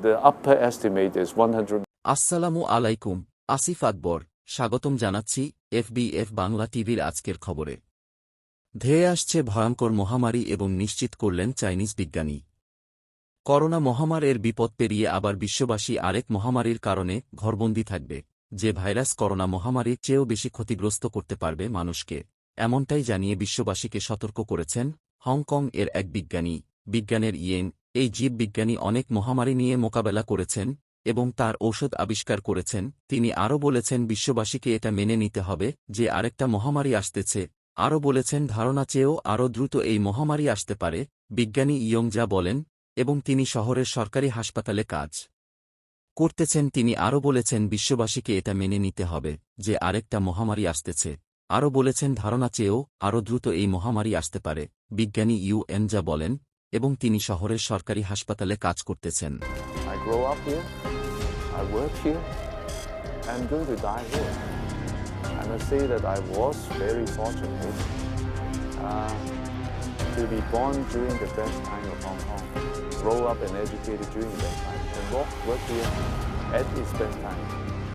The upper estimate is 100. আসসালামু আলাইকুম, আসিফ আকবর, স্বাগতম জানাচ্ছি এফবিএফ বাংলা টিভির আজকের খবরে। ধেয়ে আসছে ভয়ঙ্কর মহামারী এবং নিশ্চিত করলেন চাইনিজ বিজ্ঞানী। করোনা মহামারীর বিপদ পেরিয়ে আবার বিশ্ববাসী আরেক মহামারীর কারণে ঘরবন্দি থাকবে, যে ভাইরাস করোনা মহামারীর চেয়েও বেশি ক্ষতিগ্রস্ত করতে পারবে মানুষকে, এমনটাই জানিয়ে বিশ্ববাসীকে সতর্ক করেছেন হংকং এর এক বিজ্ঞানী। বিজ্ঞানের এই জীববিজ্ঞানী অনেক মহামারী নিয়ে মোকাবেলা করেছেন এবং তার ঔষধ আবিষ্কার করেছেন। তিনি আরও বলেছেন বিশ্ববাসীকে এটা মেনে নিতে হবে যে আরেকটা মহামারী আসতেছে। আরও বলেছেন ধারণা চেয়েও আরও দ্রুত এই মহামারী আসতে পারে। বিজ্ঞানী ইয়ং বলেন, এবং তিনি শহরের সরকারি হাসপাতালে কাজ করতেছেন। তিনি আরও বলেছেন বিশ্ববাসীকে এটা মেনে নিতে হবে যে আরেকটা মহামারী আসতেছে। আরও বলেছেন ধারণা চেয়েও আরও দ্রুত এই মহামারী আসতে পারে। বিজ্ঞানী ইয়ং বলেন, এবং তিনি শহরের সরকারি হাসপাতালে কাজ করতেছেন। I grow up here, I work here, I'm going to die here. I must say that I was very fortunate to be born during the best time of Hong Kong, grow up and educated during that time, and work here at its best time.